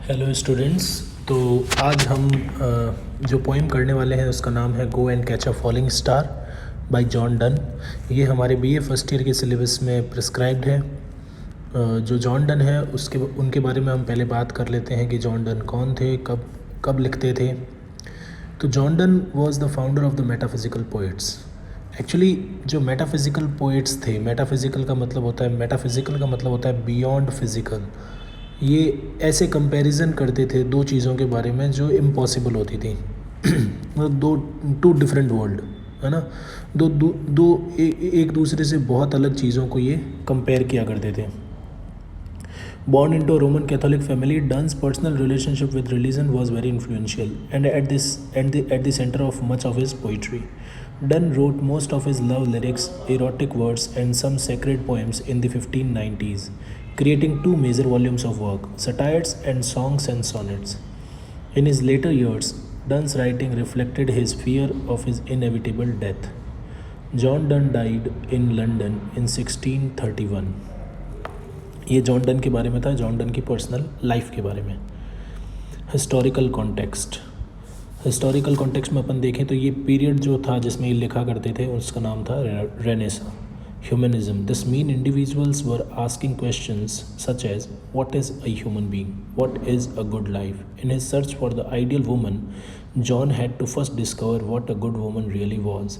Hello students. तो आज हम जो पोइम करने वाले हैं उसका नाम है go and catch a falling star by John Donne. ये हमारे बीए फर्स्ट ईयर के सिलेबस में प्रिस्क्राइब्ड है। जो जॉन डन है उसके उनके बारे में हम पहले बात कर लेते हैं कि जॉन डन कौन थे, कब कब लिखते थे। तो John Donne was the founder of the metaphysical poets. Actually जो मेटाफिज़िकल पोइट्स थे, मेटाफिज़िकल का मतलब होता है, मेटाफिज़िकल का मतलब होता है बियॉन्ड फिज़िकल। ये ऐसे कंपैरिजन करते थे दो चीज़ों के बारे में जो इम्पॉसिबल होती थी। मतलब टू डिफरेंट वर्ल्ड, है ना। दो दो, दो एक दूसरे से बहुत अलग चीज़ों को ये कंपेयर किया करते थे। Born into a Roman Catholic family, Dunn's personal relationship with religion was very influential and at the center of much of his poetry. Dunn wrote most of his love lyrics, erotic words, and some sacred poems in the 1590s, creating two major volumes of work, satires and songs and sonnets. In his later years, Dunn's writing reflected his fear of his inevitable death. John Donne died in London in 1631. ये John Donne के बारे में था, John Donne की personal life के बारे में। Historical context में अपन देखें तो ये पीरियड जो था जिसमें ये लिखा करते थे उसका नाम था renaissance humanism. This mean individuals were asking questions such as what is a human being, what is a good life. In his search for the ideal woman, John had to first discover what a good woman really was.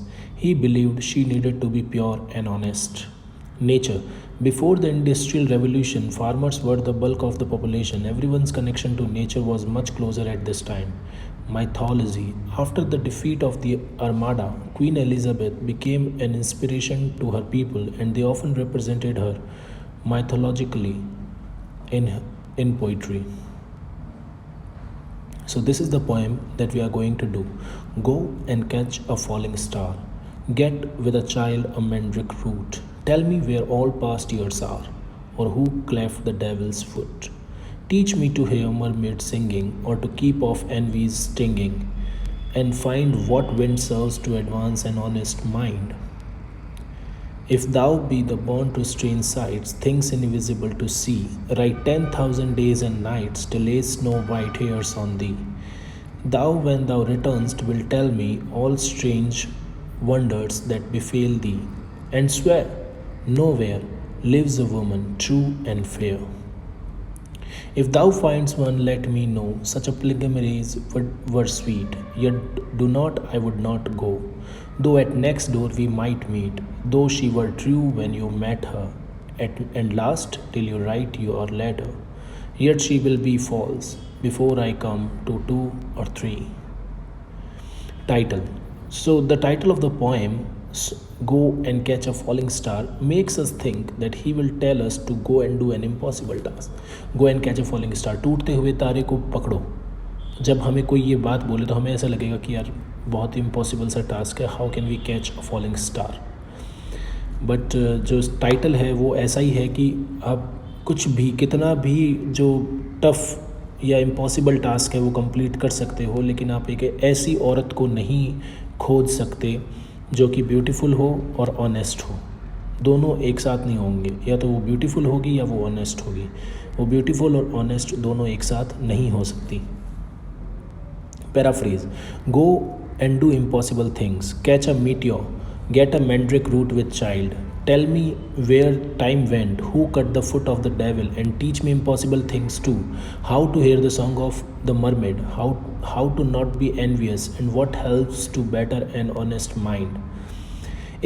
He believed she needed to be pure and honest. Nature. Before the Industrial Revolution, farmers were the bulk of the population. Everyone's connection to nature was much closer at this time. Mythology. After the defeat of the Armada, Queen Elizabeth became an inspiration to her people, and they often represented her mythologically in poetry. So, this is the poem that we are going to do. Go and catch a falling star. Get with a child a mandrake root. Tell me where all past years are, or who cleft the devil's foot. Teach me to hear mermaids singing, or to keep off envy's stinging, and find what wind serves to advance an honest mind. If thou be the born to strange sights, things invisible to see, write 10,000 days and nights to lay snow white hairs on thee. Thou, when thou returnest, will tell me all strange wonders that befell thee, and swear nowhere lives a woman true and fair. If thou finds one, let me know. Such a pilgrimage were sweet, yet do not, I would not go. Though at next door we might meet, though she were true when you met her, and last till you write your letter, yet she will be false before I come to 2 or 3. Title. So the title of the poem, Go and Catch a Falling Star, makes us think that he will tell us to go and do an impossible task. Go and catch a falling star. टूटते हुए तारे को पकड़ो। जब हमें कोई ये बात बोले तो हमें ऐसा लगेगा कि यार बहुत इम्पॉसिबल सा टास्क है, how can we catch a falling star. But जो टाइटल है वो ऐसा ही है कि आप कुछ भी, कितना भी जो टफ या इम्पॉसिबल टास्क है वो कंप्लीट कर सकते हो, लेकिन आप एक ऐसी औरत को नहीं खोज सकते जो कि ब्यूटीफुल हो और ऑनेस्ट हो। दोनों एक साथ नहीं होंगे, या तो वो ब्यूटीफुल होगी या वो ऑनेस्ट होगी। वो ब्यूटीफुल और ऑनेस्ट दोनों एक साथ नहीं हो सकती। Paraphrase. Go and do impossible things, catch a meteor, get a mandrake root with child. Tell me where time went, who cut the foot of the devil, and teach me impossible things too. How to hear the song of the mermaid, how to not be envious, and what helps to better an honest mind.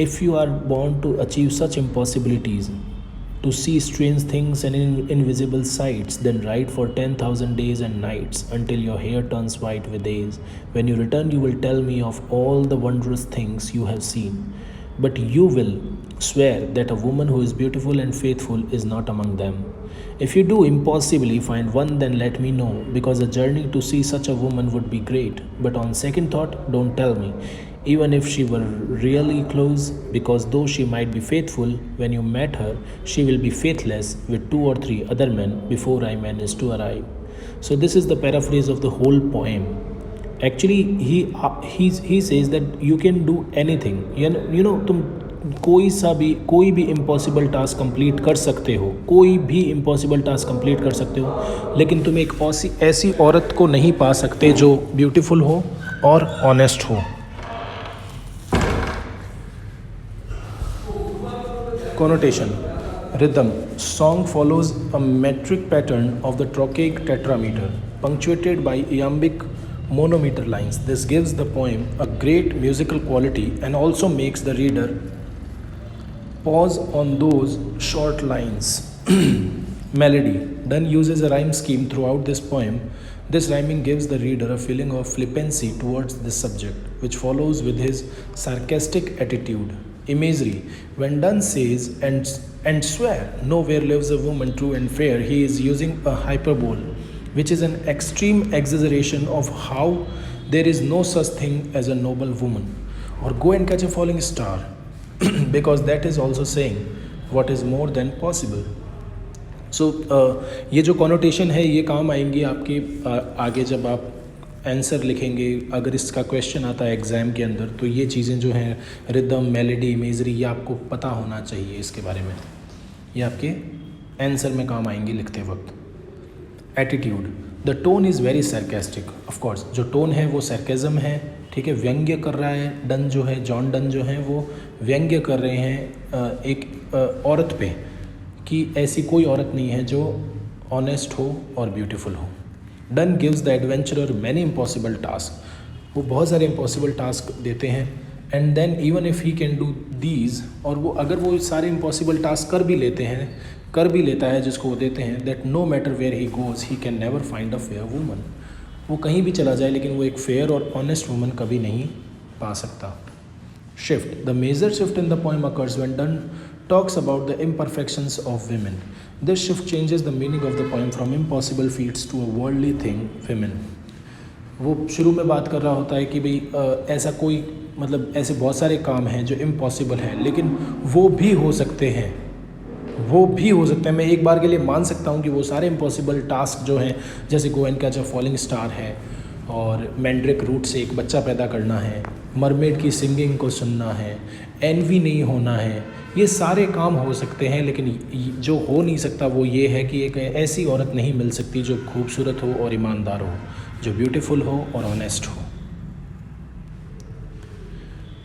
If you are born to achieve such impossibilities, to see strange things and invisible sights, then write for 10,000 days and nights until your hair turns white with age. When you return, you will tell me of all the wondrous things you have seen. But you will swear that a woman who is beautiful and faithful is not among them. If you do impossibly find one, then let me know, because a journey to see such a woman would be great. But on second thought, don't tell me, even if she were really close, because though she might be faithful when you met her, she will be faithless with 2 or 3 other men before I manage to arrive. So this is the paraphrase of the whole poem. Actually he says that you can do anything, you know तुम कोई भी impossible task complete कर सकते हो, कोई भी impossible task complete कर सकते हो, लेकिन तुम एक ऐसी औरत को नहीं पा सकते जो ब्यूटीफुल हो और ऑनेस्ट हो। Connotation. Rhythm. Song follows a metric pattern of the trochaic tetrameter, punctuated by iambic monometer lines. This gives the poem a great musical quality and also makes the reader pause on those short lines. Melody. Donne uses a rhyme scheme throughout this poem. This rhyming gives the reader a feeling of flippancy towards this subject, which follows with his sarcastic attitude. Imagery. When Donne says and swear, nowhere lives a woman true and fair, he is using a hyperbole, which is an extreme exaggeration of how there is no such thing as a noble woman. Or go and catch a falling star, because that is also saying what is more than possible. So ये जो connotation है ये काम आएंगी आपके आगे जब आप आंसर लिखेंगे। अगर इसका क्वेश्चन आता है एग्ज़ाम के अंदर तो ये चीज़ें जो हैं रिदम, मेलोडी, इमेजरी, ये आपको पता होना चाहिए इसके बारे में। ये आपके आंसर में काम आएंगी लिखते वक्त। Attitude. The tone is very sarcastic. Of course जो टोन है वो सरकेज़म है, ठीक है, व्यंग्य कर रहा है। डन जो है, जॉन डन जो है वो व्यंग्य कर रहे हैं एक औरत पे कि ऐसी कोई औरत नहीं है जो ऑनेस्ट हो और ब्यूटीफुल हो। Donne gives the adventurer many impossible task, वो बहुत सारे इम्पॉसिबल टास्क देते हैं। And then even if he can do these, और वो अगर वो सारे इम्पॉसिबल टास्क कर भी लेता है जिसको वो देते हैं, that no matter where he goes he can never find a fair woman, वो कहीं भी चला जाए लेकिन वो एक फेयर और ऑनेस्ट वूमन कभी नहीं पा सकता। Shift. The major shift in the poem occurs when Donne talks about the imperfections of women. This shift changes the meaning of the poem from impossible feats to a worldly thing, women. वो शुरू में बात कर रहा होता है कि भाई ऐसा कोई मतलब ऐसे बहुत सारे काम हैं जो इम्पॉसिबल हैं लेकिन वो भी हो सकते हैं, मैं एक बार के लिए मान सकता हूँ कि वो सारे इम्पॉसिबल टास्क जो हैं, जैसे go and catch a falling star है, और मैंड्रिक रूट से एक बच्चा पैदा करना है, मरमेड की सिंगिंग को सुनना है, एनवी नहीं होना है, ये सारे काम हो सकते हैं, लेकिन जो हो नहीं सकता वो ये है कि एक ऐसी औरत नहीं मिल सकती जो खूबसूरत हो और ईमानदार हो, जो ब्यूटीफुल हो और ऑनेस्ट हो।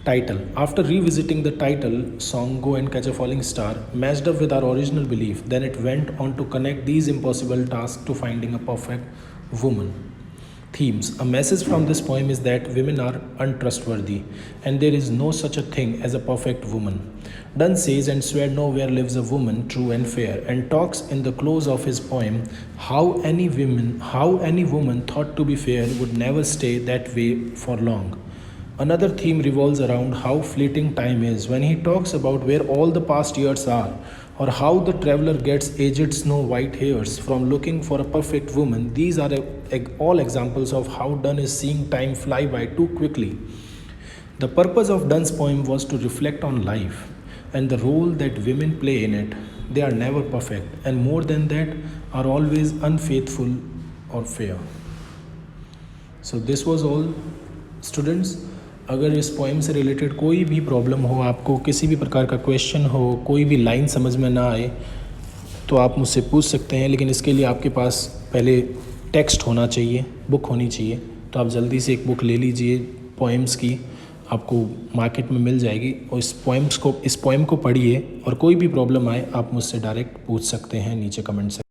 Title. After revisiting the title song Go and Catch a Falling Star, matched up with our original belief, then it went on to connect these impossible tasks to finding a perfect woman. Themes. A message from this poem is that women are untrustworthy and there is no such a thing as a perfect woman. Donne says and swear nowhere lives a woman true and fair, and talks in the close of his poem how any woman thought to be fair would never stay that way for long. Another theme revolves around how fleeting time is when he talks about where all the past years are, or how the traveler gets aged snow white hairs from looking for a perfect woman. These are all examples of how Donne is seeing time fly by too quickly. The purpose of Donne's poem was to reflect on life and the role that women play in it. They are never perfect, and more than that, are always unfaithful or fair. So this was all, students. अगर इस poem से related कोई भी problem हो, आपको किसी भी प्रकार का क्वेश्चन हो, कोई भी लाइन समझ में ना आए, तो आप मुझसे पूछ सकते हैं, लेकिन इसके लिए आपके पास पहले टेक्स्ट होना चाहिए, बुक होनी चाहिए। तो आप जल्दी से एक बुक ले लीजिए पोएम्स की, आपको मार्केट में मिल जाएगी, और इस पोएम को पढ़िए, और कोई भी प्रॉब्लम आए आप मुझसे डायरेक्ट पूछ सकते हैं नीचे कमेंट सेक्शन।